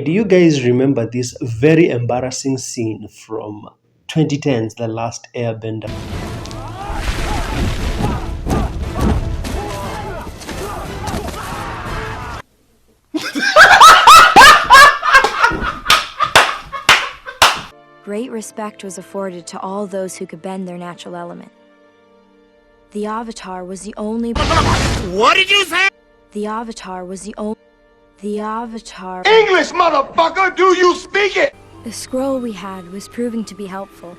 Okay, do you guys remember this very embarrassing scene from 2010's The Last Airbender? Great respect was afforded to all those who could bend their natural element. The Avatar was the only... What did you say? The Avatar was the only... The Avatar... English, motherfucker! Do you speak it? The scroll we had was proving to be helpful.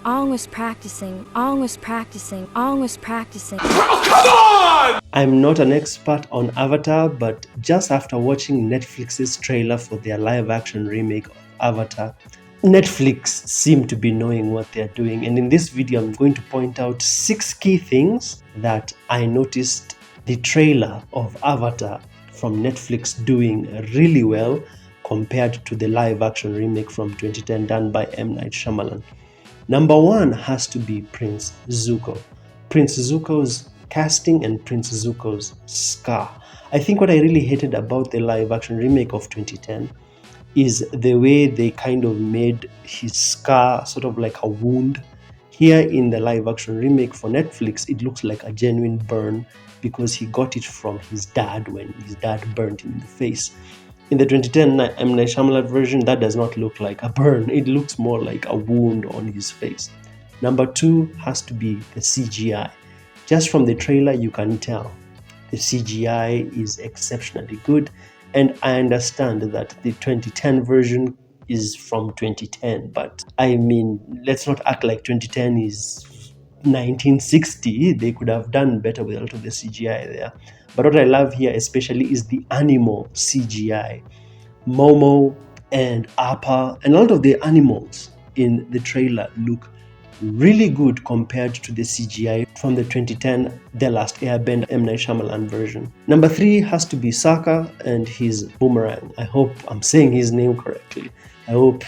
Ong was practicing, Ong was practicing, Ong was practicing. Oh, come on! I'm not an expert on Avatar, but just after watching Netflix's trailer for their live-action remake of Avatar, Netflix seem to be knowing what they're doing, and in this video I'm going to point out 6 key things that I noticed the trailer of Avatar from Netflix doing really well compared to the live-action remake from 2010 done by M Night Shyamalan. Number 1 has to be Prince Zuko. Prince Zuko's casting and Prince Zuko's scar. I think what I really hated about the live-action remake of 2010 is the way they kind of made his scar sort of like a wound. Here in the live action remake for Netflix, it looks like a genuine burn because he got it from his dad when his dad burned him in the face. In the 2010 M Night Shyamalan version, that does not look like a burn. It looks more like a wound on his face. Number 2 has to be the CGI. Just from the trailer, you can tell the CGI is exceptionally good. And I understand that the 2010 version is from 2010, but I mean, let's not act like 2010 is 1960. They could have done better with a lot of the CGI there. But what I love here especially is the animal CGI. Momo and Appa and a lot of the animals in the trailer look really good compared to the CGI from the 2010 The Last Airbender M Night Shyamalan version. Number 3 has to be Sokka and his Boomerang. I hope I'm saying his name correctly. But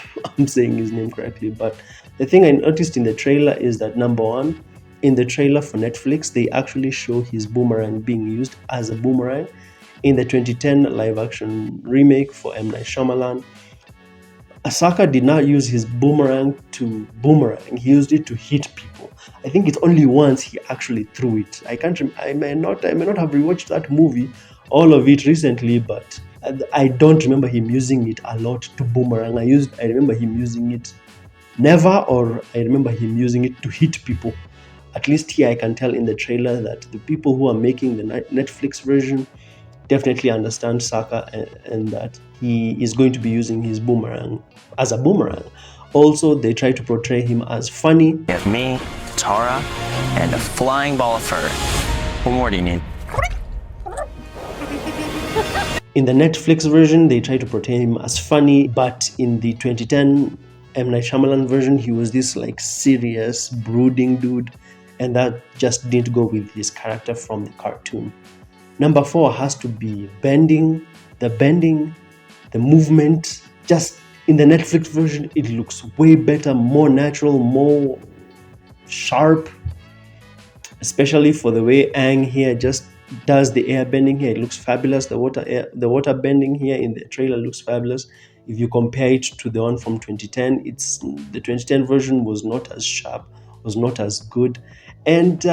the thing I noticed in the trailer is that number 1, in the trailer for Netflix, they actually show his Boomerang being used as a boomerang. In the 2010 live action remake for M Night Shyamalan, Sokka did not use his boomerang to boomerang. He used it to hit people. I think it's only once he actually threw it. I may not have rewatched that movie, all of it recently, but I don't remember him using it a lot to boomerang. I remember him using it never, or I remember him using it to hit people. At least here I can tell in the trailer that the people who are making the Netflix version definitely understand Sokka and that he is going to be using his boomerang as a boomerang. Also, they try to portray him as funny. You have me, Tara, and a flying ball of fur. What more do you need? In the Netflix version, they try to portray him as funny, but in the 2010 M Night Shyamalan version, he was this like serious, brooding dude, and that just didn't go with his character from the cartoon. Number 4 has to be bending, the movement. Just in the Netflix version, it looks way better, more natural, more sharp, especially for the way Aang here just does the air bending here. It looks fabulous. The water bending here in the trailer looks fabulous. If you compare it to the one from 2010, the 2010 version was not as sharp, was not as good. And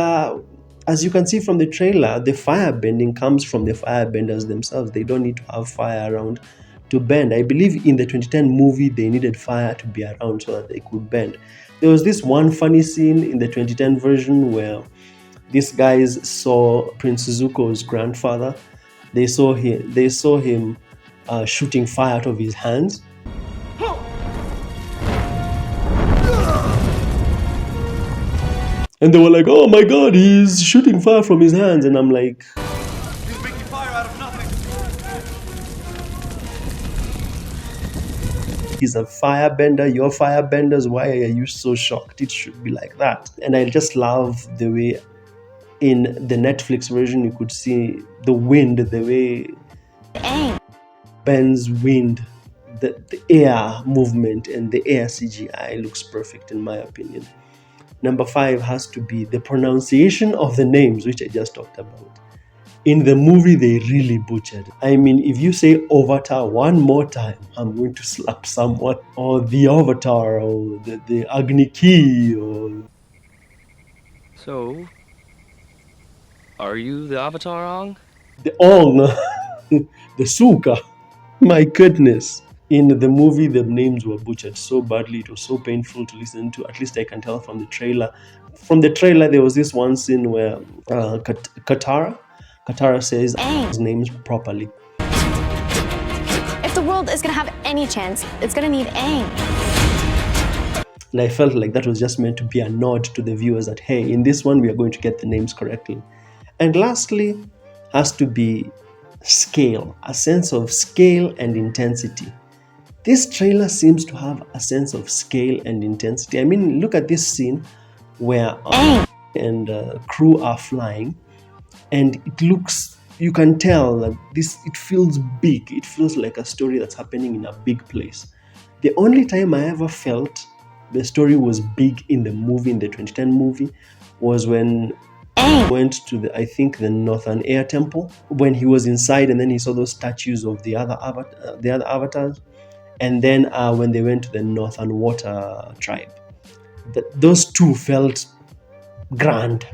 as you can see from the trailer, the fire bending comes from the firebenders themselves. They don't need to have fire around to bend. I believe in the 2010 movie, they needed fire to be around so that they could bend. There was this one funny scene in the 2010 version where these guys saw Prince Zuko's grandfather. They saw him shooting fire out of his hands. And they were like, oh my god, he's shooting fire from his hands. And I'm like, He's making fire out of nothing. he's a firebender, you're firebenders, why are you so shocked? It should be like that. And I just love the way in the Netflix version you could see the wind, the way Ben's wind, the air movement and the air CGI looks perfect in my opinion. Number 5 has to be the pronunciation of the names, which I just talked about. In the movie, they really butchered. I mean, if you say Avatar one more time, I'm going to slap someone. Or the Avatar, or the Agni Key, or... So, are you the Avatar Ong? the Ong, the Suka. My goodness. In the movie, the names were butchered so badly. It was so painful to listen to. At least I can tell from the trailer. From the trailer, there was this one scene where Katara says his names properly. If the world is going to have any chance, it's going to need Aang. And I felt like that was just meant to be a nod to the viewers that, hey, in this one, we are going to get the names correctly. And lastly, has to be scale, a sense of scale and intensity. This trailer seems to have a sense of scale and intensity. I mean, look at this scene where and crew are flying, and it looks, you can tell that it feels big. It feels like a story that's happening in a big place. The only time I ever felt the story was big in the movie, in the 2010 movie, was when went to the Northern Air Temple, when he was inside and then he saw those statues of the other avatars, and then when they went to the Northern Water tribe. Those two felt grand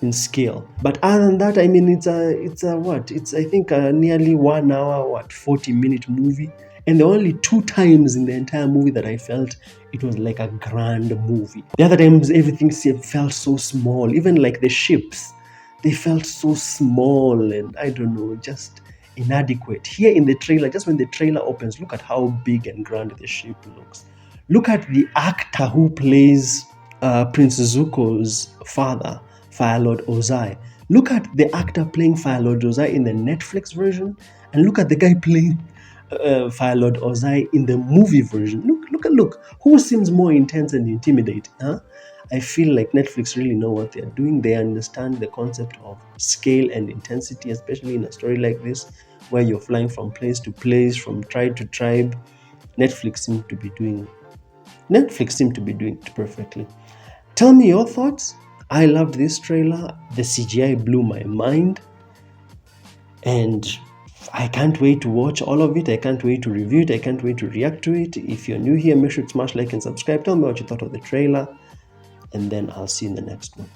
in scale. But other than that, I mean, it's I think a nearly 1 hour, 40-minute movie. And the only 2 times in the entire movie that I felt it was like a grand movie. The other times, everything felt so small. Even like the ships, they felt so small and, I don't know, just inadequate. Here in the trailer, just when the trailer opens, look at how big and grand the ship looks. Look at the actor who plays Prince Zuko's father, Fire Lord Ozai. Look at the actor playing Fire Lord Ozai in the Netflix version, and look at the guy playing Fire Lord Ozai in the movie version. Look. Who seems more intense and intimidating? Huh? I feel like Netflix really know what they're doing. They understand the concept of scale and intensity, especially in a story like this, where you're flying from place to place, from tribe to tribe. Netflix seem to be doing it perfectly. Tell me your thoughts. I loved this trailer. The CGI blew my mind. And I can't wait to watch all of it. I can't wait to review it. I can't wait to react to it. If you're new here, make sure to smash like and subscribe. Tell me what you thought of the trailer. And then I'll see you in the next one.